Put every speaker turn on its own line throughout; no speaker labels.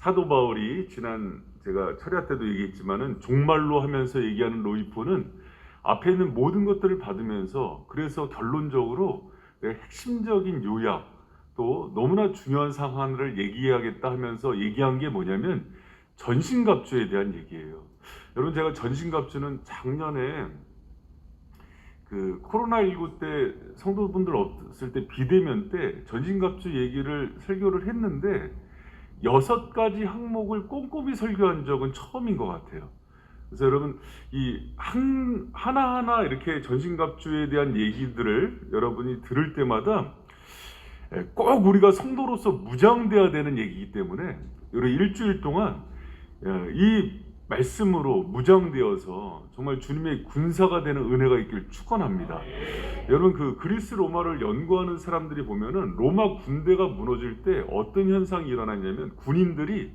사도 바울이 지난 제가 철야 때도 얘기했지만은 종말로 하면서 얘기하는 로이포는 앞에 있는 모든 것들을 받으면서 그래서 결론적으로 내가 핵심적인 요약 또 너무나 중요한 상황을 얘기해야겠다 하면서 얘기한 게 뭐냐면 전신갑주에 대한 얘기예요. 여러분, 제가 전신갑주는 작년에 그 코로나19 때 성도분들 없을 때 비대면 때 전신갑주 얘기를 설교를 했는데 6가지 항목을 꼼꼼히 설교한 적은 처음인 것 같아요. 그래서 여러분, 이 하나하나 이렇게 전신갑주에 대한 얘기들을 여러분이 들을 때마다 꼭 우리가 성도로서 무장돼야 되는 얘기이기 때문에 여러 일주일 동안 이 말씀으로 무장되어서 정말 주님의 군사가 되는 은혜가 있길 축원합니다. 여러분, 그 그리스 로마를 연구하는 사람들이 보면은 로마 군대가 무너질 때 어떤 현상이 일어났냐면 군인들이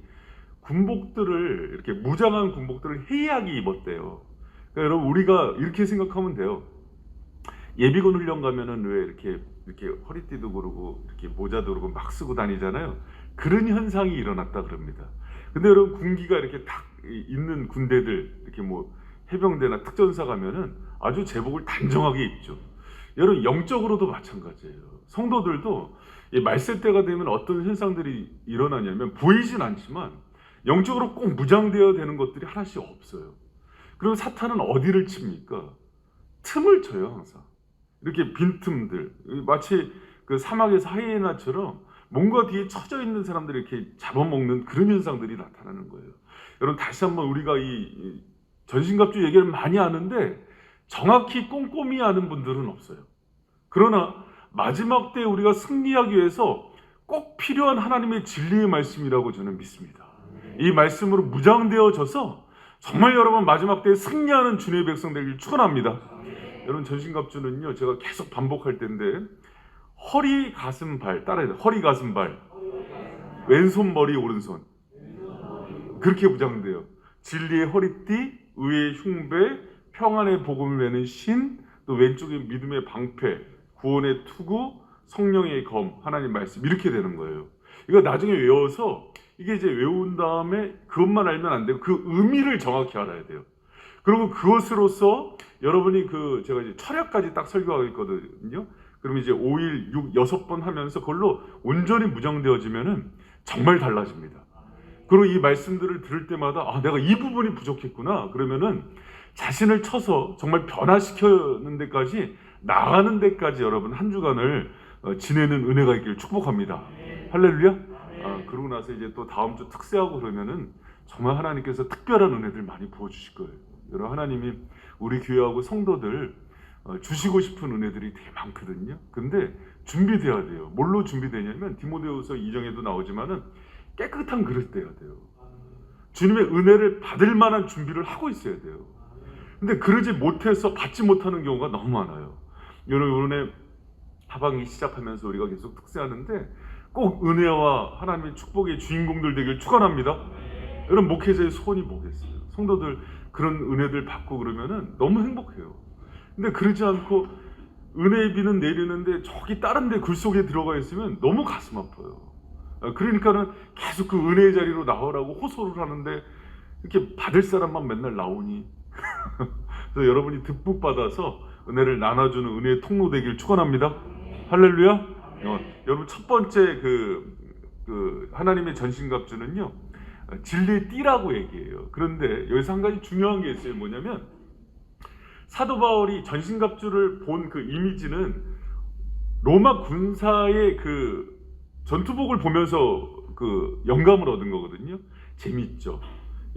군복들을 이렇게 무장한 군복들을 해이하게 입었대요. 그러니까 여러분, 우리가 이렇게 생각하면 돼요. 예비군 훈련 가면은 왜 이렇게 허리띠도 그러고 이렇게 모자도 그러고 막 쓰고 다니잖아요. 그런 현상이 일어났다 그럽니다. 근데 여러분, 군기가 이렇게 딱 있는 군대들, 이렇게 뭐 해병대나 특전사 가면은 아주 제복을 단정하게 입죠. 여러분, 영적으로도 마찬가지예요. 성도들도 말세 때가 되면 어떤 현상들이 일어나냐면 보이진 않지만 영적으로 꼭 무장되어야 되는 것들이 하나씩 없어요. 그리고 사탄은 어디를 칩니까? 틈을 쳐요. 항상 이렇게 빈틈들, 마치 그 사막에서 하이에나처럼 뭔가 뒤에 처져 있는 사람들이 이렇게 잡아먹는 그런 현상들이 나타나는 거예요. 여러분, 다시 한번 우리가 이 전신갑주 얘기를 많이 하는데 정확히 꼼꼼히 아는 분들은 없어요. 그러나 마지막 때 우리가 승리하기 위해서 꼭 필요한 하나님의 진리의 말씀이라고 저는 믿습니다. 이 말씀으로 무장되어져서 정말 여러분 마지막 때에 승리하는 주님의 백성 되길 축원합니다. 여러분, 전신갑주는요, 제가 계속 반복할 텐데 허리, 가슴, 발 따라해요. 허리, 가슴, 발, 왼손, 머리, 오른손, 그렇게 무장돼요. 진리의 허리띠, 의의 흉배, 평안의 복음을 메는 신, 또 왼쪽에 믿음의 방패, 구원의 투구, 성령의 검, 하나님 말씀, 이렇게 되는 거예요. 이거 나중에 외워서 이게 이제 외운 다음에 그것만 알면 안 되고 그 의미를 정확히 알아야 돼요. 그리고 그것으로서 여러분이 제가 이제 철야까지 딱 설교하고 있거든요. 그럼 이제 5일, 6번 하면서 그걸로 온전히 무장되어지면은 정말 달라집니다. 그리고 이 말씀들을 들을 때마다 내가 이 부분이 부족했구나. 그러면은 자신을 쳐서 정말 변화시키는 데까지 나가는 데까지 여러분 한 주간을 지내는 은혜가 있길 축복합니다. 할렐루야. 그러고 나서 이제 또 다음 주 특세하고 그러면은 정말 하나님께서 특별한 은혜들 많이 부어주실 거예요. 여러분, 하나님이 우리 교회하고 성도들 주시고 싶은 은혜들이 되게 많거든요. 근데 준비돼야 돼요. 뭘로 준비되냐면 디모데후서 2장에도 나오지만은 깨끗한 그릇 돼야 돼요. 주님의 은혜를 받을 만한 준비를 하고 있어야 돼요. 근데 그러지 못해서 받지 못하는 경우가 너무 많아요. 여러분, 이번에 하반기 시작하면서 우리가 계속 특세하는데 꼭 은혜와 하나님의 축복의 주인공들 되길 축원합니다. 여러분, 목회자의 소원이 뭐겠어요? 성도들 그런 은혜들 받고 그러면은 너무 행복해요. 근데 그러지 않고 은혜의 비는 내리는데 저기 다른 데 굴 속에 들어가 있으면 너무 가슴 아파요. 그러니까는 계속 그 은혜의 자리로 나오라고 호소를 하는데 이렇게 받을 사람만 맨날 나오니 그래서 여러분이 듬뿍 받아서 은혜를 나눠주는 은혜의 통로 되길 축원합니다. 할렐루야. 여러분, 첫 번째 하나님의 전신갑주는요, 진리의 띠라고 얘기해요. 그런데 여기서 한 가지 중요한 게 있어요. 뭐냐면 사도 바울이 전신갑주를 본 그 이미지는 로마 군사의 그 전투복을 보면서 그 영감을 얻은 거거든요. 재밌죠.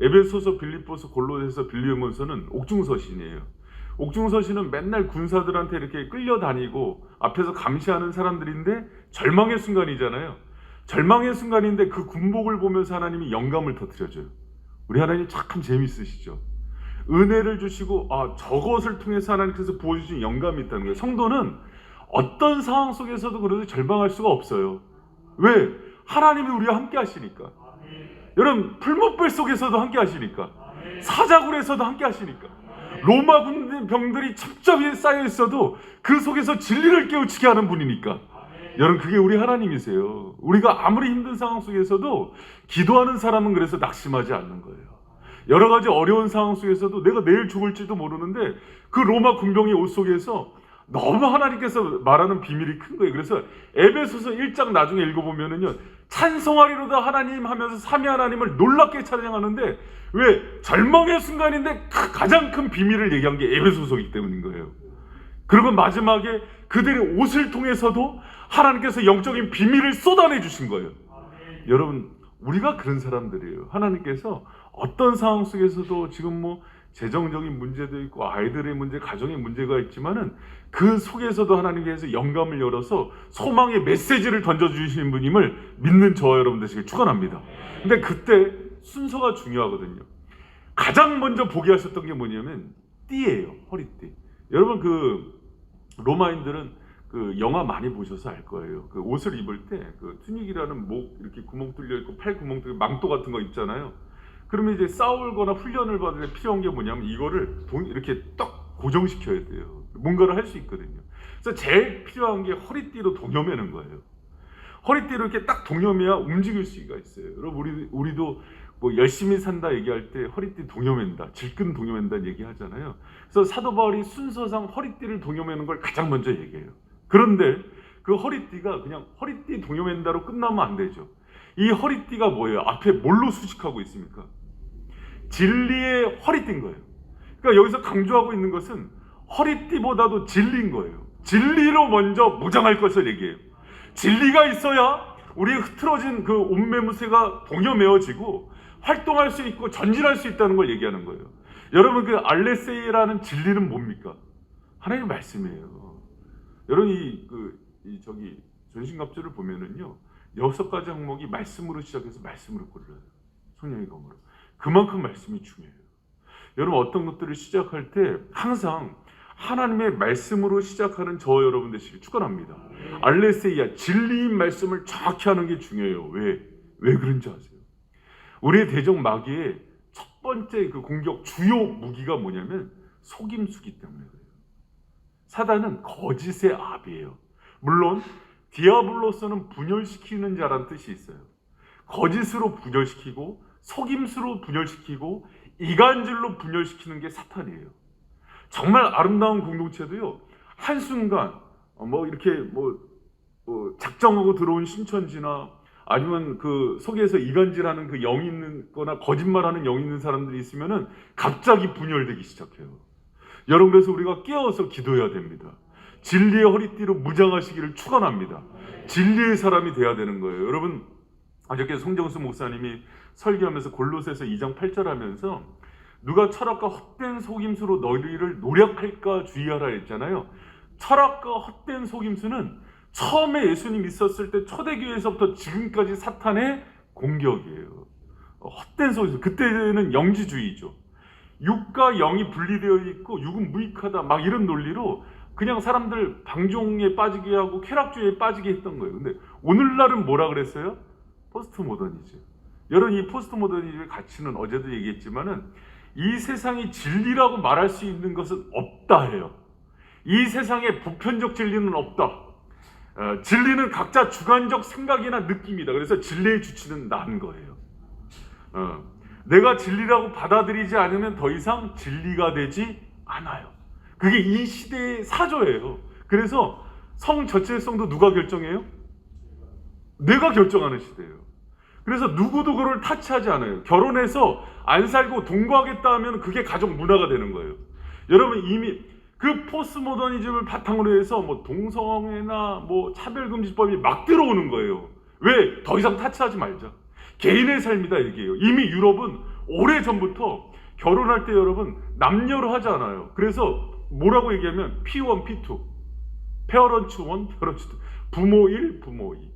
에베소서, 빌립보서, 골로새서, 빌리몬서는 옥중서신이에요. 옥중서신은 맨날 군사들한테 이렇게 끌려다니고 앞에서 감시하는 사람들인데 절망의 순간이잖아요. 절망의 순간인데 그 군복을 보면서 하나님이 영감을 터뜨려줘요. 우리 하나님 참 재밌으시죠. 은혜를 주시고 저것을 통해서 하나님께서 부어주신 영감이 있다는 거예요. 성도는 어떤 상황 속에서도 그래도 절망할 수가 없어요. 왜? 하나님이 우리와 함께 하시니까. 여러분, 풀무불 속에서도 함께 하시니까. 사자굴에서도 함께 하시니까. 로마 군병들이 첩첩이 쌓여 있어도 그 속에서 진리를 깨우치게 하는 분이니까. 여러분, 그게 우리 하나님이세요. 우리가 아무리 힘든 상황 속에서도 기도하는 사람은 그래서 낙심하지 않는 거예요. 여러 가지 어려운 상황 속에서도 내가 내일 죽을지도 모르는데 그 로마 군병의 옷 속에서 너무 하나님께서 말하는 비밀이 큰 거예요. 그래서 에베소서 1장 나중에 읽어보면은요, 찬송하리로다 하나님 하면서 삼위 하나님을 놀랍게 찬양하는데, 왜? 절망의 순간인데 가장 큰 비밀을 얘기한 게 에베소서이기 때문인 거예요. 그리고 마지막에 그들의 옷을 통해서도 하나님께서 영적인 비밀을 쏟아내 주신 거예요. 여러분, 우리가 그런 사람들이에요. 하나님께서 어떤 상황 속에서도 지금 뭐 재정적인 문제도 있고 아이들의 문제, 가정의 문제가 있지만은 그 속에서도 하나님께서 영감을 열어서 소망의 메시지를 던져주시는 분임을 믿는 저와 여러분 되시길 축원합니다. 근데 그때 순서가 중요하거든요. 가장 먼저 보게 하셨던 게 뭐냐면 띠예요. 허리띠. 여러분, 그 로마인들은 그 영화 많이 보셔서 알 거예요. 그 옷을 입을 때 그 투닉이라는 목 이렇게 구멍 뚫려 있고 팔 구멍 뚫려 망토 같은 거 입잖아요. 그러면 이제 싸울거나 훈련을 받을 때 필요한 게 뭐냐면 이거를 이렇게 딱 고정시켜야 돼요. 뭔가를 할 수 있거든요. 그래서 제일 필요한 게 허리띠로 동여매는 거예요. 허리띠로 이렇게 딱 동여매야 움직일 수가 있어요. 여러분, 우리도 뭐 열심히 산다 얘기할 때 허리띠 동여맨다, 질끈 동여맨다 얘기하잖아요. 그래서 사도 바울이 순서상 허리띠를 동여매는 걸 가장 먼저 얘기해요. 그런데 그 허리띠가 그냥 허리띠 동여맨다로 끝나면 안 되죠. 이 허리띠가 뭐예요? 앞에 뭘로 수식하고 있습니까? 진리의 허리띠인 거예요. 그러니까 여기서 강조하고 있는 것은 허리띠보다도 진리인 거예요. 진리로 먼저 무장할 것을 얘기해요. 진리가 있어야 우리의 흐트러진 그 옷매무새가 동여매어지고 활동할 수 있고 전진할 수 있다는 걸 얘기하는 거예요. 여러분, 그 알레세이라는 진리는 뭡니까? 하나님의 말씀이에요. 여러분, 저기 전신갑주를 보면은요, 6가지 항목이 말씀으로 시작해서 말씀으로 끝나요. 성령의 검으로. 그만큼 말씀이 중요해요. 여러분, 어떤 것들을 시작할 때 항상 하나님의 말씀으로 시작하는 저와 여러분 되시길 축원합니다. 알레세이야, 진리인 말씀을 정확히 하는 게 중요해요. 왜 그런지 아세요? 우리의 대적 마귀의 첫 번째 그 공격 주요 무기가 뭐냐면 속임수기 때문에 그래요. 사단은 거짓의 압이에요. 물론 디아블로스는 분열시키는 자라는 뜻이 있어요. 거짓으로 분열시키고 속임수로 분열시키고 이간질로 분열시키는 게 사탄이에요. 정말 아름다운 공동체도요, 한순간 이렇게 작정하고 들어온 신천지나 아니면 그 속에서 이간질하는 그 영이 있는 거나 거짓말하는 영이 있는 사람들이 있으면은 갑자기 분열되기 시작해요. 여러분, 그래서 우리가 깨어서 기도해야 됩니다. 진리의 허리띠로 무장하시기를 축원합니다. 진리의 사람이 돼야 되는 거예요. 여러분, 어저께 송정수 목사님이 설교하면서 골로새서 2장 8절 하면서 누가 철학과 헛된 속임수로 너희를 노력할까 주의하라 했잖아요. 철학과 헛된 속임수는 처음에 예수님 있었을 때 초대교회에서부터 지금까지 사탄의 공격이에요. 헛된 속임수. 그때는 영지주의죠. 육과 영이 분리되어 있고 육은 무익하다 막 이런 논리로 그냥 사람들 방종에 빠지게 하고 쾌락주의에 빠지게 했던 거예요. 근데 오늘날은 뭐라 그랬어요? 포스트 모더니즘. 여러분, 이 포스트 모더니즘의 가치는 어제도 얘기했지만은 이 세상이 진리라고 말할 수 있는 것은 없다 해요. 이 세상에 보편적 진리는 없다. 진리는 각자 주관적 생각이나 느낌이다. 그래서 진리의 주체는 난 거예요. 내가 진리라고 받아들이지 않으면 더 이상 진리가 되지 않아요. 그게 이 시대의 사조예요. 그래서 성 저체성도 누가 결정해요? 내가 결정하는 시대예요. 그래서 누구도 그걸 타치하지 않아요. 결혼해서 안 살고 동거하겠다 하면 그게 가족 문화가 되는 거예요. 여러분, 이미 그 포스트모더니즘을 바탕으로 해서 동성애나 차별금지법이 막 들어오는 거예요. 왜? 더 이상 타치하지 말자. 개인의 삶이다 얘기해요. 이미 유럽은 오래전부터 결혼할 때 여러분 남녀로 하지 않아요. 그래서 뭐라고 얘기하면 P1, P2, 페어런츠 1, 페어런츠 2, 부모 1, 부모 2,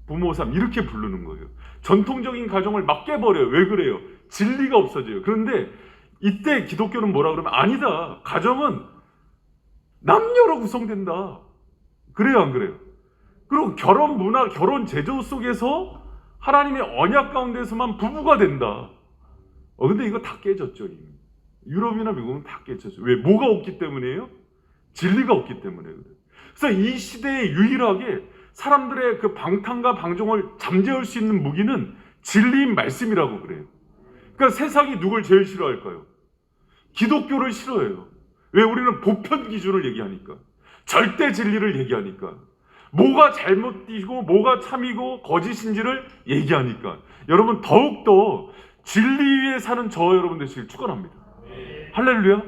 부모 3 이렇게 부르는 거예요. 전통적인 가정을 막 깨버려요. 왜 그래요? 진리가 없어져요. 그런데 이때 기독교는 뭐라 그러면 아니다. 가정은 남녀로 구성된다. 그래요, 안 그래요? 그리고 결혼 문화, 결혼 제도 속에서 하나님의 언약 가운데서만 부부가 된다. 근데 이거 다 깨졌죠, 이미. 유럽이나 미국은 다 깨졌죠. 왜? 뭐가 없기 때문이에요? 진리가 없기 때문에 그래요. 그래서 이 시대에 유일하게 사람들의 그 방탕과 방종을 잠재울 수 있는 무기는 진리인 말씀이라고 그래요. 그러니까 세상이 누굴 제일 싫어할까요? 기독교를 싫어해요. 왜? 우리는 보편 기준을 얘기하니까, 절대 진리를 얘기하니까, 뭐가 잘못이고 뭐가 참이고 거짓인지를 얘기하니까. 여러분, 더욱더 진리 위에 사는 저와 여러분 되시길 축원합니다. 할렐루야.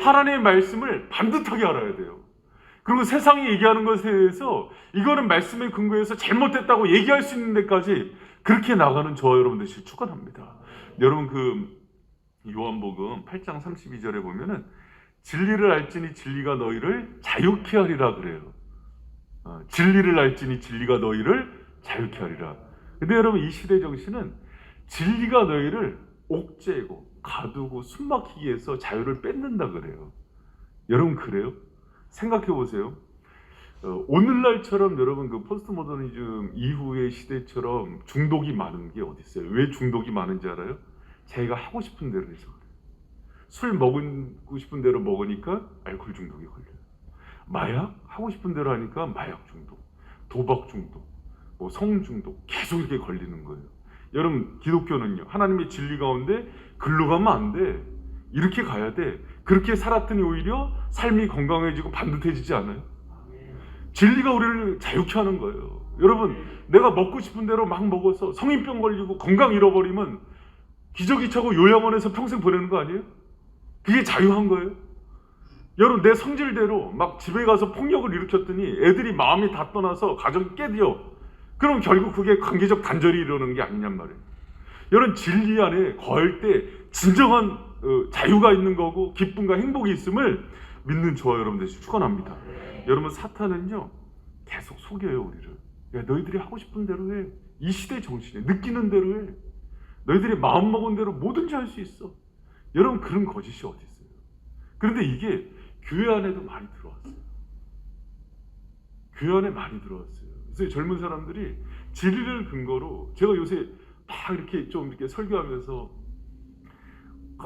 하나님의 말씀을 반듯하게 알아야 돼요. 그리고 세상이 얘기하는 것에 대해서 이거는 말씀에 근거해서 잘못됐다고 얘기할 수 있는 데까지 그렇게 나가는 저와 여러분 되시길 축원합니다. 여러분, 그 요한복음 8장 32절에 보면은 진리를 알지니 진리가 너희를 자유케 하리라 그래요. 진리를 알지니 진리가 너희를 자유케 하리라. 근데 여러분, 이 시대 정신은 진리가 너희를 옥죄고 가두고 숨막히게 해서 자유를 뺏는다 그래요. 여러분, 그래요? 생각해 보세요. 오늘날처럼 여러분 그 포스트 모더니즘 이후의 시대처럼 중독이 많은 게 어디 있어요? 왜 중독이 많은지 알아요? 자기가 하고 싶은 대로 해서 그래요. 술 먹고 싶은 대로 먹으니까 알코올 중독이 걸려요. 마약 하고 싶은 대로 하니까 마약 중독, 도박 중독, 뭐 성 중독, 계속 이렇게 걸리는 거예요. 여러분, 기독교는요, 하나님의 진리 가운데 글로 가면 안 돼. 이렇게 가야 돼. 그렇게 살았더니 오히려 삶이 건강해지고 반듯해지지 않아요? 진리가 우리를 자유케 하는 거예요. 여러분, 내가 먹고 싶은 대로 막 먹어서 성인병 걸리고 건강 잃어버리면 기저귀 차고 요양원에서 평생 보내는 거 아니에요? 그게 자유한 거예요? 여러분, 내 성질대로 막 집에 가서 폭력을 일으켰더니 애들이 마음이 다 떠나서 가정이 깨져. 그럼 결국 그게 관계적 단절이 이러는 게 아니냔 말이에요. 여러분, 진리 안에 거할 때 진정한 자유가 있는 거고 기쁨과 행복이 있음을 믿는 저와 여러분들이 축원합니다. 여러분, 사탄은요 계속 속여요 우리를. 야, 너희들이 하고 싶은 대로 해. 이 시대 정신에 느끼는 대로 해. 너희들이 마음먹은 대로 뭐든지 할 수 있어. 여러분, 그런 거짓이 어디 있어요? 그런데 이게 교회 안에도 많이 들어왔어요. 교회 안에 많이 들어왔어요. 그래서 젊은 사람들이 진리를 근거로, 제가 요새 막 이렇게 좀 이렇게 설교하면서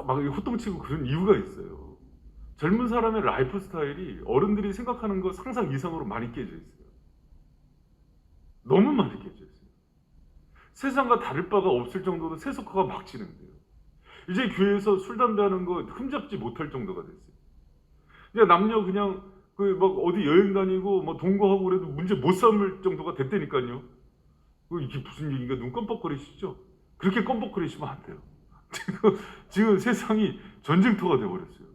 막 호통치고 그런 이유가 있어요. 젊은 사람의 라이프 스타일이 어른들이 생각하는 것 상상 이상으로 많이 깨져 있어요. 너무 많이 깨져 있어요. 세상과 다를 바가 없을 정도로 세속화가 막 진행돼요. 이제 교회에서 술 담배하는 거 흠잡지 못할 정도가 됐어요. 이제 남녀 그냥 그 막 어디 여행 다니고 뭐 동거하고 그래도 문제 못 삼을 정도가 됐다니까요. 이게 무슨 얘기인가? 눈 껌뻑거리시죠? 그렇게 껌뻑거리시면 안 돼요. 지금 세상이 전쟁터가 돼버렸어요.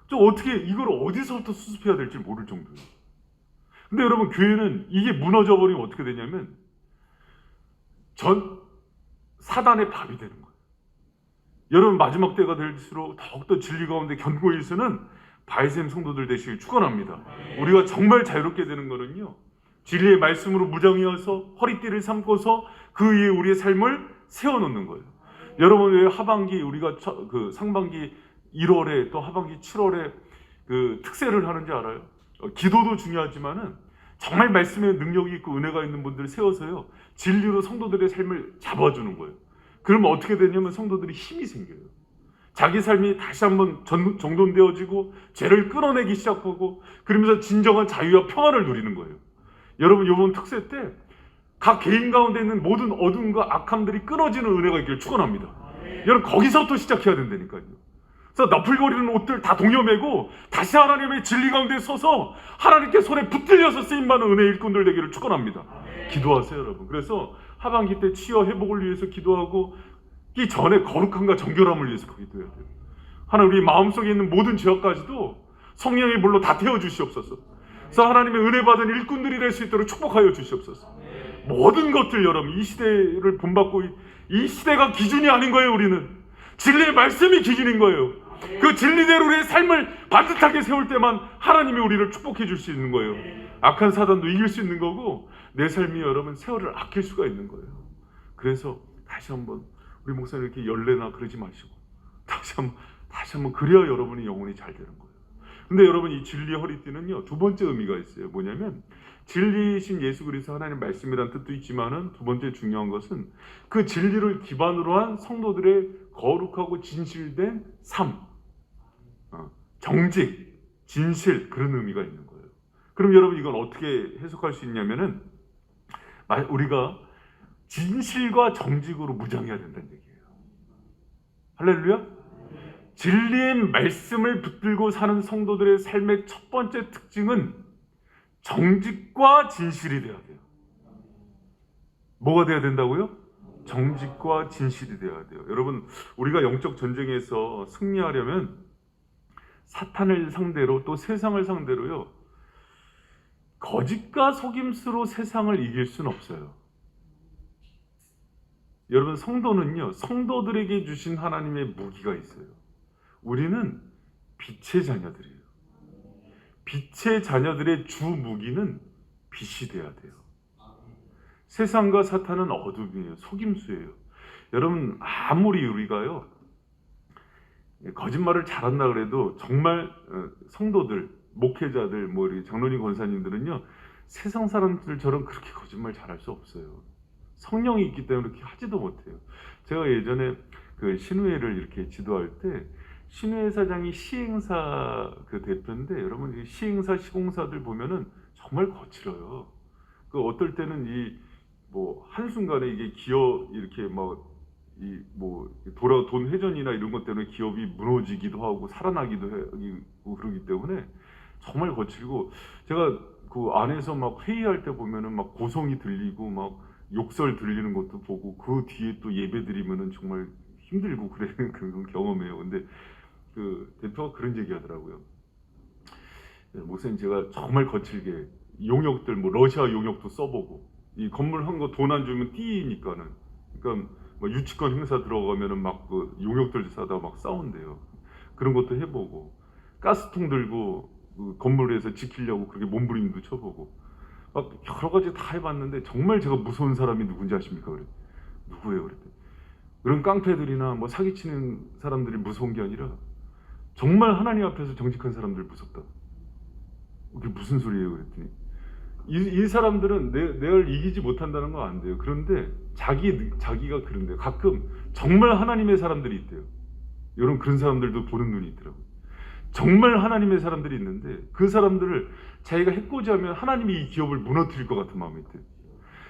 좀 어떻게 이걸 어디서부터 수습해야 될지 모를 정도예요. 근데 여러분, 교회는 이게 무너져 버리면 어떻게 되냐면 전 사단의 밥이 되는 거예요. 여러분, 마지막 때가 될수록 더욱더 진리 가운데 견고히 서는 바이셈 성도들 되시길 축원합니다. 우리가 정말 자유롭게 되는 거는요, 진리의 말씀으로 무장이어서 허리띠를 삼고서 그 위에 우리의 삶을 세워놓는 거예요. 여러분, 왜 하반기 우리가 그 상반기 1월에 또 하반기 7월에 그 특세를 하는지 알아요? 기도도 중요하지만은 정말 말씀의 능력이 있고 은혜가 있는 분들을 세워서요, 진리로 성도들의 삶을 잡아주는 거예요. 그러면 어떻게 되냐면 성도들이 힘이 생겨요. 자기 삶이 다시 한번 정돈되어지고 죄를 끊어내기 시작하고, 그러면서 진정한 자유와 평안을 누리는 거예요. 여러분, 이번 특세 때 각 개인 가운데 있는 모든 어둠과 악함들이 끊어지는 은혜가 있기를 축원합니다. 여러분, 거기서부터 시작해야 된다니까요. 그래서 너풀거리는 옷들 다 동여매고 다시 하나님의 진리 가운데 서서 하나님께 손에 붙들려서 쓰임받는 은혜의 일꾼들 되기를 축원합니다. 기도하세요, 여러분. 그래서 하반기 때 치유 회복을 위해서 기도하고, 이 전에 거룩함과 정결함을 위해서 기도해야 돼요. 하나님, 우리 마음속에 있는 모든 죄악까지도 성령의 물로 다 태워주시옵소서. 그래서 하나님의 은혜 받은 일꾼들이 될 수 있도록 축복하여 주시옵소서. 모든 것들, 여러분, 이 시대를 본받고 이 시대가 기준이 아닌 거예요. 우리는 진리의 말씀이 기준인 거예요. 그 진리대로 우리의 삶을 반듯하게 세울 때만 하나님이 우리를 축복해 줄 수 있는 거예요. 악한 사단도 이길 수 있는 거고, 내 삶이 여러분 세월을 아낄 수가 있는 거예요. 그래서 다시 한번 우리 목사님 이렇게 열내나 그러지 마시고 다시 한번 그래야 여러분의 영혼이 잘 되는 거예요. 근데 여러분, 이 진리의 허리띠는요, 두 번째 의미가 있어요. 뭐냐면, 진리이신 예수 그리스도 하나님 말씀이라는 뜻도 있지만은 두 번째 중요한 것은 그 진리를 기반으로 한 성도들의 거룩하고 진실된 삶, 정직, 진실, 그런 의미가 있는 거예요. 그럼 여러분, 이건 어떻게 해석할 수 있냐면은, 우리가 진실과 정직으로 무장해야 된다는 얘기예요. 할렐루야. 진리의 말씀을 붙들고 사는 성도들의 삶의 첫 번째 특징은 정직과 진실이 돼야 돼요. 뭐가 돼야 된다고요? 정직과 진실이 돼야 돼요. 여러분, 우리가 영적 전쟁에서 승리하려면 사탄을 상대로 또 세상을 상대로요, 거짓과 속임수로 세상을 이길 수는 없어요. 여러분, 성도는요, 성도들에게 주신 하나님의 무기가 있어요. 우리는 빛의 자녀들이에요. 빛의 자녀들의 주 무기는 빛이 돼야 돼요. 세상과 사탄은 어둠이에요. 속임수예요. 여러분, 아무리 우리가요, 거짓말을 잘한다 그래도 정말 성도들, 목회자들, 뭐 우리 장로님 권사님들은요, 세상 사람들처럼 그렇게 거짓말 잘할 수 없어요. 성령이 있기 때문에 그렇게 하지도 못해요. 제가 예전에 그 신우회를 이렇게 지도할 때 신우회 사장이 시행사 그 대표인데, 여러분 시행사 시공사들 보면은 정말 거칠어요. 그 어떨 때는 이 뭐 한순간에 이게 기업 이렇게 막 이 뭐 돈 회전이나 이런 것 때문에 기업이 무너지기도 하고 살아나기도 하고 그러기 때문에 정말 거칠고, 제가 그 안에서 막 회의할 때 보면은 막 고성이 들리고 막 욕설 들리는 것도 보고, 그 뒤에 또 예배 드리면은 정말 힘들고 그런 그런 경험이에요. 근데 그 대표가 그런 얘기 하더라고요. 목사님, 제가 정말 거칠게 용역들, 뭐 러시아 용역도 써보고, 이 건물 한 거 돈 안 주면 띄니까는, 그러니까 뭐 유치권 행사 들어가면은 막 그 용역들 사다 막 싸운대요. 그런 것도 해보고, 가스통 들고 그 건물에서 지키려고 그렇게 몸부림도 쳐보고, 막 여러 가지 다 해봤는데 정말 제가 무서운 사람이 누군지 아십니까? 그래. 누구예요? 그랬더니 그런 깡패들이나 뭐 사기치는 사람들이 무서운 게 아니라 정말 하나님 앞에서 정직한 사람들 무섭다. 그게 무슨 소리예요? 그랬더니 이 사람들은 내를 이기지 못한다는 건 안 돼요. 그런데 자기가 그런데요. 가끔 정말 하나님의 사람들이 있대요. 여러분, 그런 사람들도 보는 눈이 있더라고요. 정말 하나님의 사람들이 있는데 그 사람들을 자기가 해코지 하면 하나님이 이 기업을 무너뜨릴 것 같은 마음이 있대요.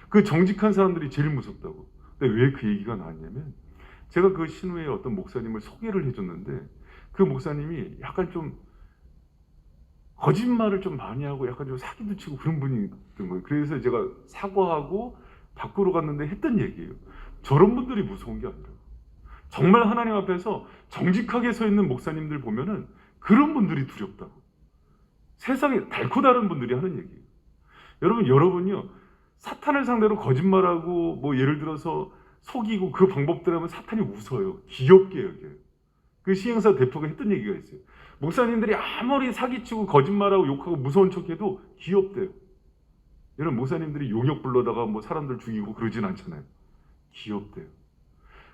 그 정직한 사람들이 제일 무섭다고. 근데 왜 그 얘기가 나왔냐면, 제가 그 신우의 어떤 목사님을 소개를 해줬는데 그 목사님이 약간 좀 거짓말을 좀 많이 하고 약간 좀 사기도 치고 그런 분이었던 거예요. 그래서 제가 사과하고 밖으로 갔는데 했던 얘기예요. 저런 분들이 무서운 게 아니라 정말 하나님 앞에서 정직하게 서 있는 목사님들 보면은 그런 분들이 두렵다고. 세상에 달고 다른 분들이 하는 얘기예요. 여러분요, 사탄을 상대로 거짓말하고 뭐 예를 들어서 속이고 그 방법들 하면 사탄이 웃어요. 귀엽게 여겨요. 그 시행사 대표가 했던 얘기가 있어요. 목사님들이 아무리 사기치고 거짓말하고 욕하고 무서운 척해도 귀엽대요. 여러분, 목사님들이 용역 불러다가 뭐 사람들 죽이고 그러진 않잖아요. 귀엽대요.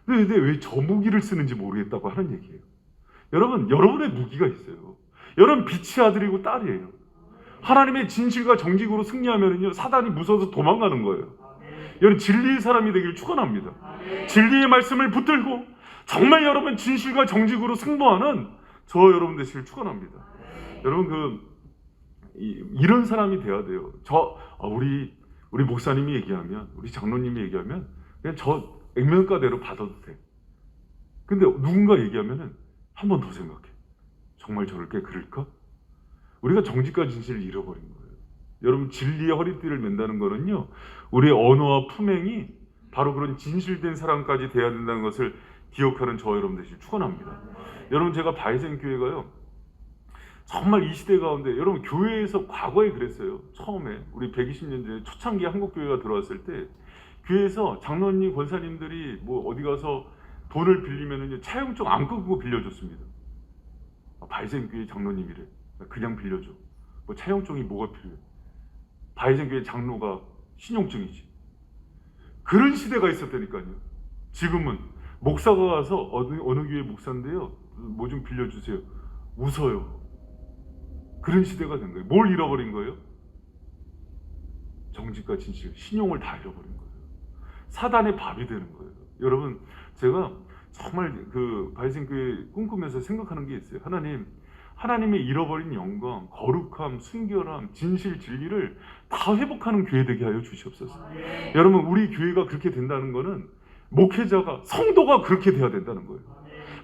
근데 왜 저 무기를 쓰는지 모르겠다고 하는 얘기예요. 여러분, 여러분의 무기가 있어요. 여러분 빛의 아들이고 딸이에요. 하나님의 진실과 정직으로 승리하면은요, 사단이 무서워서 도망가는 거예요. 여러분, 진리의 사람이 되길 축원합니다. 진리의 말씀을 붙들고 정말 여러분 진실과 정직으로 승부하는 저 여러분 되시길 축원합니다. 여러분, 이런 사람이 돼야 돼요. 우리 목사님이 얘기하면, 우리 장로님이 얘기하면 그냥 저 액면가대로 받아도 돼. 근데 누군가 얘기하면은 한 번 더 생각해. 정말 저렇게 그럴까? 우리가 정직과 진실을 잃어버린 거예요. 여러분, 진리의 허리띠를 맨다는 거는요, 우리의 언어와 품행이 바로 그런 진실된 사람까지 돼야 된다는 것을 기억하는 저 여러분 되시길 축원합니다. 여러분, 제가 바이센 교회가요, 정말 이 시대 가운데, 여러분 교회에서 과거에 그랬어요. 처음에 우리 120년 전에 초창기 한국 교회가 들어왔을 때 교회에서 장로님, 권사님들이 뭐 어디 가서 돈을 빌리면은 차용증 안 끊고 빌려줬습니다. 바이센 교회 장로님이래. 그냥 빌려줘. 뭐 차용증이 뭐가 필요해? 바이센 교회 장로가 신용증이지. 그런 시대가 있었다니까요. 지금은 목사가 가서 어느 교회 목사인데요, 뭐 좀 빌려주세요. 웃어요. 그런 시대가 된 거예요. 뭘 잃어버린 거예요? 정직과 진실, 신용을 다 잃어버린 거예요. 사단의 밥이 되는 거예요. 여러분, 제가 정말 그 바이센 교회 꿈꾸면서 생각하는 게 있어요. 하나님, 하나님의 잃어버린 영광, 거룩함, 순결함, 진실, 진리를 다 회복하는 교회 되게 하여 주시옵소서. 여러분, 우리 교회가 그렇게 된다는 것은 목회자가, 성도가 그렇게 돼야 된다는 거예요.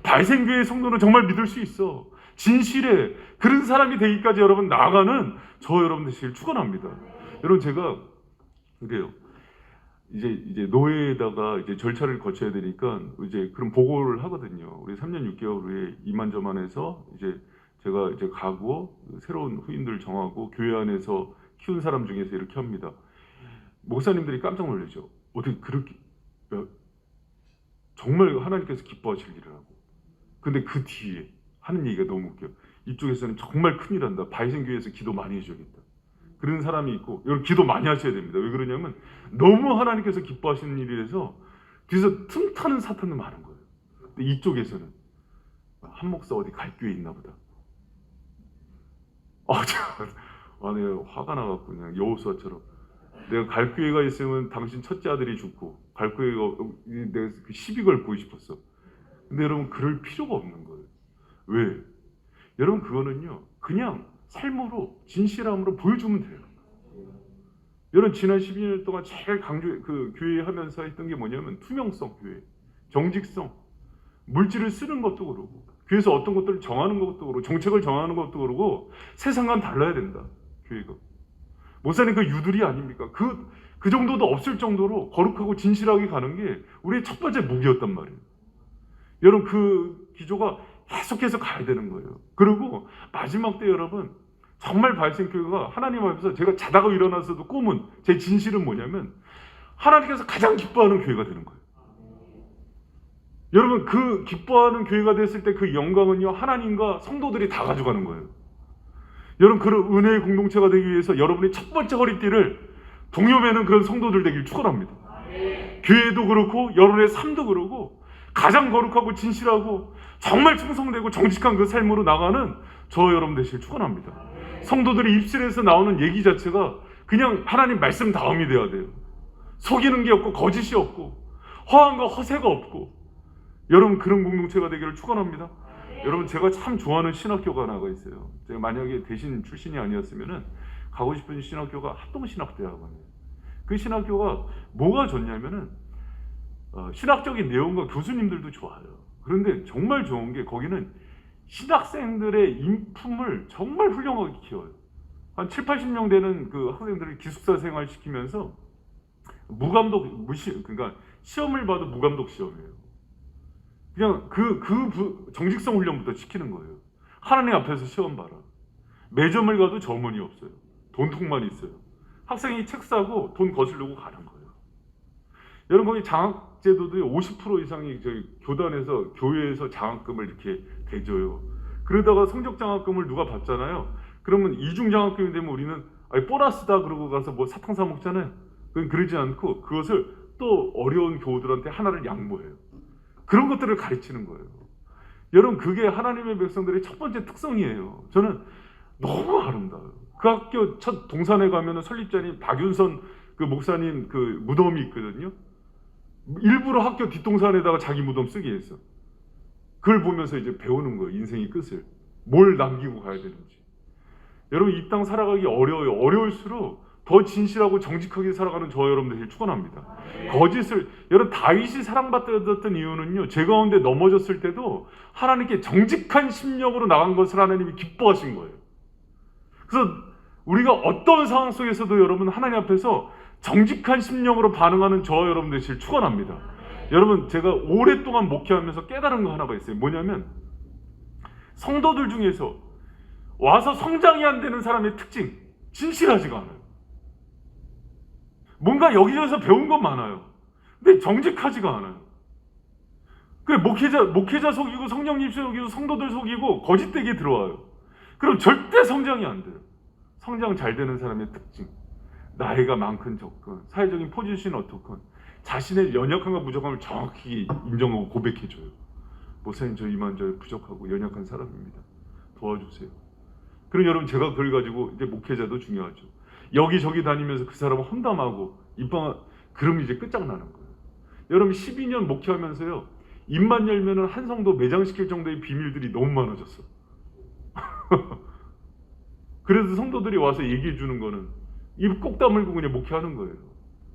발생교회의 성도는 정말 믿을 수 있어. 진실에 그런 사람이 되기까지 여러분 나아가는 저 여러분 되시길 축원합니다. 여러분, 제가 그래요. 이제 노예에다가 이제 절차를 거쳐야 되니까 이제 그런 보고를 하거든요. 우리 3년 6개월 후에 이만저만해서 이제 제가 이제 가고 새로운 후임들 정하고 교회 안에서 키운 사람 중에서 이렇게 합니다. 목사님들이 깜짝 놀라죠. 어떻게 그렇게 정말 하나님께서 기뻐하실 일을 하고. 근데 그 뒤에 하는 얘기가 너무 웃겨요. 이쪽에서는 정말 큰일 한다. 바이센교회에서 기도 많이 해줘야겠다. 그런 사람이 있고, 여러분 기도 많이 하셔야 됩니다. 왜 그러냐면 너무 하나님께서 기뻐하시는 일이라서 뒤에서 틈타는 사탄도 많은 거예요. 근데 이쪽에서는 한 목사 어디 갈 교회 있나 보다. 내가 화가 나갖고 그냥 여호수아처럼 내가 갈 교회가 있으면 당신 첫째 아들이 죽고 갈 교회가 내가 시비 걸고 싶었어. 근데 여러분 그럴 필요가 없는 거예요. 왜? 여러분 그거는요 그냥 삶으로 진실함으로 보여주면 돼요. 여러분 지난 12년 동안 제일 교회 하면서 했던 게 뭐냐면 투명성 교회, 정직성, 물질을 쓰는 것도 그러고 교회에서 어떤 것들을 정하는 것도 그러고 정책을 정하는 것도 그러고 세상과는 달라야 된다. 교회가. 목사님 그 유들이 아닙니까? 그 정도도 없을 정도로 거룩하고 진실하게 가는 게 우리의 첫 번째 무기였단 말이에요. 여러분 그 기조가 계속해서 가야 되는 거예요. 그리고 마지막 때 여러분 정말 발생교회가 하나님 앞에서 제가 자다가 일어나서도 꿈은 제 진실은 뭐냐면 하나님께서 가장 기뻐하는 교회가 되는 거예요. 여러분 그 기뻐하는 교회가 됐을 때 그 영광은요 하나님과 성도들이 다 가져가는 거예요. 여러분 그런 은혜의 공동체가 되기 위해서 여러분이 첫 번째 허리띠를 동요매는 그런 성도들 되길 축원합니다. 교회도 그렇고 여러분의 삶도 그렇고 가장 거룩하고 진실하고 정말 충성되고 정직한 그 삶으로 나가는 저 여러분 되시길 축원합니다. 성도들이 입술에서 나오는 얘기 자체가 그냥 하나님 말씀 다음이 돼야 돼요. 속이는 게 없고 거짓이 없고 허황과 허세가 없고 여러분 그런 공동체가 되기를 축원합니다. 여러분 제가 참 좋아하는 신학교가 하나가 있어요. 제가 만약에 대신 출신이 아니었으면은 가고 싶은 신학교가 합동신학대학원이에요. 그 신학교가 뭐가 좋냐면은 신학적인 내용과 교수님들도 좋아요. 그런데 정말 좋은 게 거기는 신학생들의 인품을 정말 훌륭하게 키워요. 한 7, 80명 되는 그 학생들을 기숙사 생활 시키면서 그러니까 시험을 봐도 무감독 시험이에요. 그냥 정직성 훈련부터 시키는 거예요. 하나님 앞에서 시험 봐라. 매점을 가도 점원이 없어요. 돈통만 있어요. 학생이 책 사고 돈 거슬려고 가는 거예요. 여러분 거기 장학제도도 50% 이상이 저희 교단에서 교회에서 장학금을 이렇게 대줘요. 그러다가 성적 장학금을 누가 받잖아요. 그러면 이중 장학금이 되면 우리는 보너스다 그러고 가서 뭐 사탕 사 먹잖아요. 그러지 않고 그것을 또 어려운 교우들한테 하나를 양보해요. 그런 것들을 가르치는 거예요. 여러분 그게 하나님의 백성들의 첫 번째 특성이에요. 저는 너무 아름다워요. 그 학교 첫 동산에 가면은 설립자님 박윤선 그 목사님 그 무덤이 있거든요. 일부러 학교 뒷동산에다가 자기 무덤 쓰게 했어. 그걸 보면서 이제 배우는 거예요. 인생의 끝을. 뭘 남기고 가야 되는지. 여러분 이 땅 살아가기 어려워요. 어려울수록 더 진실하고 정직하게 살아가는 저 여러분들 축원합니다. 거짓을 여러분 다윗이 사랑받았던 이유는요. 제 가운데 넘어졌을 때도 하나님께 정직한 심령으로 나간 것을 하나님이 기뻐하신 거예요. 그래서 우리가 어떤 상황 속에서도 여러분 하나님 앞에서 정직한 심령으로 반응하는 저 여러분 되시길 축원합니다. 여러분 제가 오랫동안 목회하면서 깨달은 거 하나가 있어요. 뭐냐면 성도들 중에서 와서 성장이 안 되는 사람의 특징 진실하지가 않아요. 뭔가 여기저기서 배운 건 많아요. 근데 정직하지가 않아요. 그래 목회자 속이고 성령님 속이고 성도들 속이고 거짓되게 들어와요. 그럼 절대 성장이 안 돼요. 성장 잘 되는 사람의 특징 나이가 많건 적건 사회적인 포지션이 어떻건 자신의 연약함과 부족함을 정확히 인정하고 고백해줘요. 목사님 저 이만저만 부족하고 연약한 사람입니다. 도와주세요. 그럼 여러분 제가 그걸 가지고 이제 목회자도 중요하죠. 여기저기 다니면서 그 사람을 험담하고 그러면 이제 끝장나는 거예요. 여러분 12년 목회하면서요. 입만 열면은 한 성도 매장시킬 정도의 비밀들이 너무 많아졌어. 그래서 성도들이 와서 얘기해 주는 거는 입 꼭 다물고 그냥 목회하는 거예요.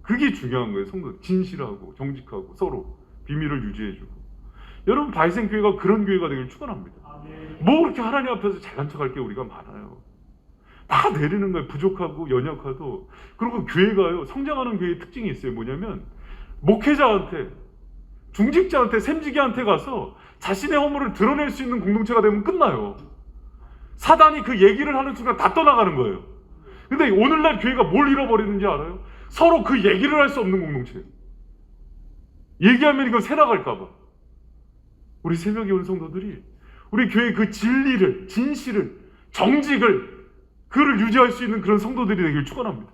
그게 중요한 거예요. 성도 진실하고 정직하고 서로 비밀을 유지해주고. 여러분 바이센교회가 그런 교회가 되길 축원합니다. 뭐 그렇게 하나님 앞에서 잘난 척할 게 우리가 많아요. 다 내리는 거예요. 부족하고 연약하도. 그리고 교회가요, 성장하는 교회의 특징이 있어요. 뭐냐면 목회자한테, 중직자한테, 샘지기한테 가서 자신의 허물을 드러낼 수 있는 공동체가 되면 끝나요. 사단이 그 얘기를 하는 순간 다 떠나가는 거예요. 근데 오늘날 교회가 뭘 잃어버리는지 알아요? 서로 그 얘기를 할 수 없는 공동체. 얘기하면 이거 새 나갈까봐. 우리 새벽에 온 성도들이 우리 교회의 그 진리를, 진실을, 정직을, 그를 유지할 수 있는 그런 성도들이 되길 축원합니다.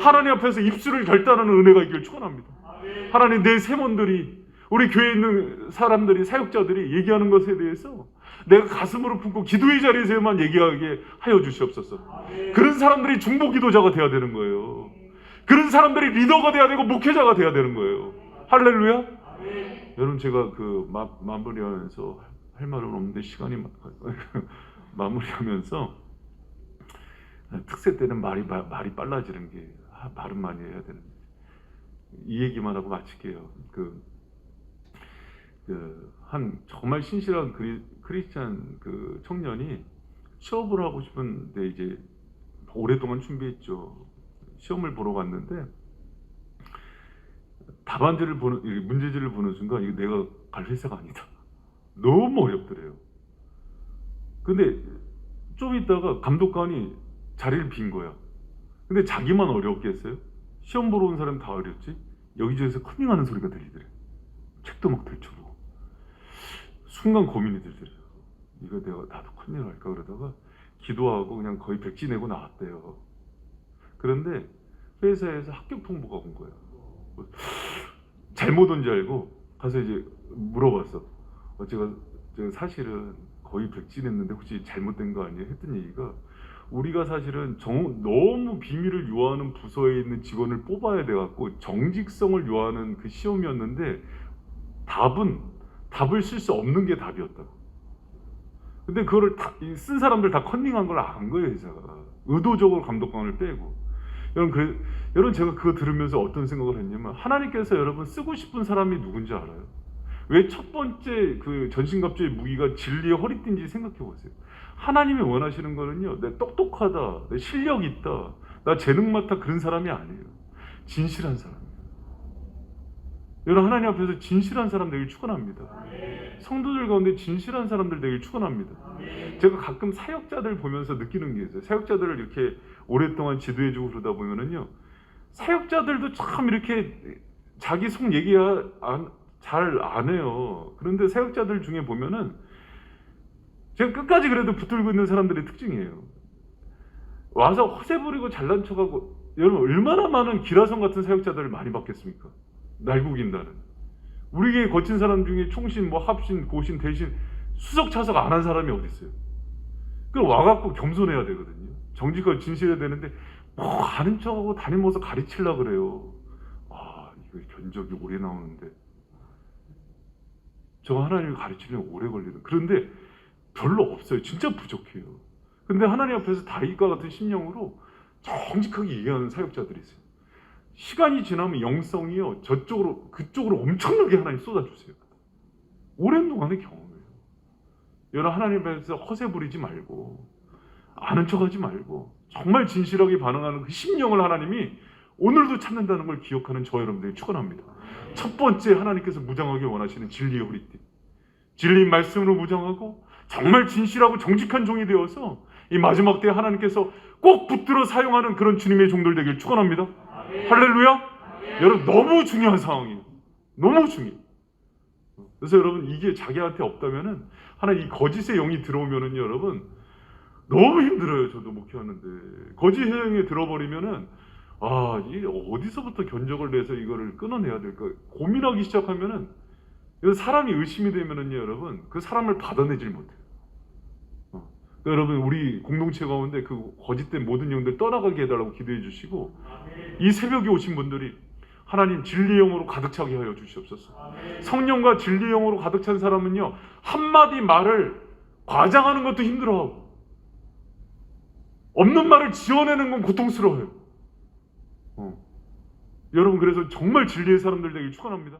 하나님 앞에서 입술을 결단하는 은혜가 있길 축원합니다. 하나님, 내 세몬들이, 우리 교회에 있는 사람들이, 사역자들이 얘기하는 것에 대해서 내가 가슴으로 품고 기도의 자리에서만 얘기하게 하여 주시옵소서. 그런 사람들이 중보 기도자가 돼야 되는 거예요. 그런 사람들이 리더가 돼야 되고 목회자가 돼야 되는 거예요. 할렐루야. 여러분, 제가 그 마무리하면서 할 말은 없는데 시간이 마무리하면서 특세 때는 말이 빨라지는 게 말은 많이 해야 되는데 이 얘기만 하고 마칠게요. 한 정말 신실한 크리스찬 그 청년이 취업을 하고 싶은데 이제 오랫동안 준비했죠. 시험을 보러 갔는데 답안지를 보는, 문제지를 보는 순간 이거 내가 갈 회사가 아니다. 너무 어렵더래요. 근데 좀 있다가 감독관이 자리를 빈 거야. 근데 자기만 어렵겠어요? 시험 보러 온 사람 다 어렵지? 여기저기서 커밍하는 소리가 들리더래. 책도 막 들춰보고. 순간 고민이 들더래요. 이거 내가 나도 큰일 날까 그러다가 기도하고 그냥 거의 백지 내고 나왔대요. 그런데 회사에서 합격 통보가 온 거야. 잘못 온 줄 알고 가서 이제 물어봤어. 제가 사실은 거의 백지 냈는데 혹시 잘못된 거 아니에요? 했던 얘기가, 우리가 사실은 너무 비밀을 요하는 부서에 있는 직원을 뽑아야 돼갖고 정직성을 요하는 그 시험이었는데 답을 쓸 수 없는 게 답이었다고. 근데 그거를 쓴 사람들 다 컨닝한 걸 안 거예요, 회사가. 의도적으로 감독관을 빼고. 여러분 제가 그거 들으면서 어떤 생각을 했냐면, 하나님께서 여러분 쓰고 싶은 사람이 누군지 알아요? 왜 첫 번째 그 전신갑주의 무기가 진리의 허리띠인지 생각해 보세요. 하나님이 원하시는 거는요, 내 똑똑하다, 내 실력 있다, 나 재능 많다, 그런 사람이 아니에요. 진실한 사람이에요. 여러분, 하나님 앞에서 진실한 사람 되길 축원합니다. 성도들 가운데 진실한 사람들 되길 축원합니다. 제가 가끔 사역자들 보면서 느끼는 게 있어요. 사역자들을 이렇게 오랫동안 지도해주고 그러다 보면은요, 사역자들도 참 이렇게 자기 속 얘기 잘 안 해요. 그런데 사역자들 중에 보면은 제가 끝까지 그래도 붙들고 있는 사람들의 특징이에요. 와서 허세 부리고 잘난 척하고, 여러분 얼마나 많은 기라성 같은 사역자들을 많이 봤겠습니까? 날국인다는. 우리 교회 거친 사람 중에 총신, 합신, 고신, 대신, 수석 차석 안 한 사람이 어디 있어요? 그럼 와갖고 겸손해야 되거든요. 정직하고 진실해야 되는데 아는 척하고 다니면서 가르치려고 그래요. 이거 견적이 오래 나오는데 저 하나님을 가르치려면 오래 걸리는. 그런데 별로 없어요. 진짜 부족해요. 근데 하나님 앞에서 다윗과 같은 심령으로 정직하게 얘기하는 사역자들이 있어요. 시간이 지나면 영성이요, 그쪽으로 엄청나게 하나님 쏟아주세요. 오랜 동안의 경험이에요. 여러분, 하나님 앞에서 허세 부리지 말고, 아는 척하지 말고, 정말 진실하게 반응하는 그 심령을 하나님이 오늘도 찾는다는 걸 기억하는 저 여러분들이 축원합니다. 첫 번째, 하나님께서 무장하게 원하시는 진리의 허리띠. 진리 말씀으로 무장하고 정말 진실하고 정직한 종이 되어서 이 마지막 때에 하나님께서 꼭 붙들어 사용하는 그런 주님의 종들 되길 축원합니다. 할렐루야. 여러분, 너무 중요한 상황이에요. 너무 중요해요. 그래서 여러분, 이게 자기한테 없다면은, 이 거짓의 영이 들어오면은 여러분 너무 힘들어요. 저도 목회하는데 거짓의 영이 들어버리면은 이게 어디서부터 견적을 내서 이거를 끊어내야 될까 고민하기 시작하면은, 사람이 의심이 되면은요, 여러분, 그 사람을 받아내질 못해요. 여러분, 우리 공동체 가운데 그 거짓된 모든 영들 떠나가게 해달라고 기도해 주시고, 이 새벽에 오신 분들이 하나님 진리의 영으로 가득 차게 하여 주시옵소서. 성령과 진리의 영으로 가득 찬 사람은요, 한마디 말을 과장하는 것도 힘들어하고, 없는 말을 지어내는 건 고통스러워요. 여러분, 그래서 정말 진리의 사람들 되길 축원합니다.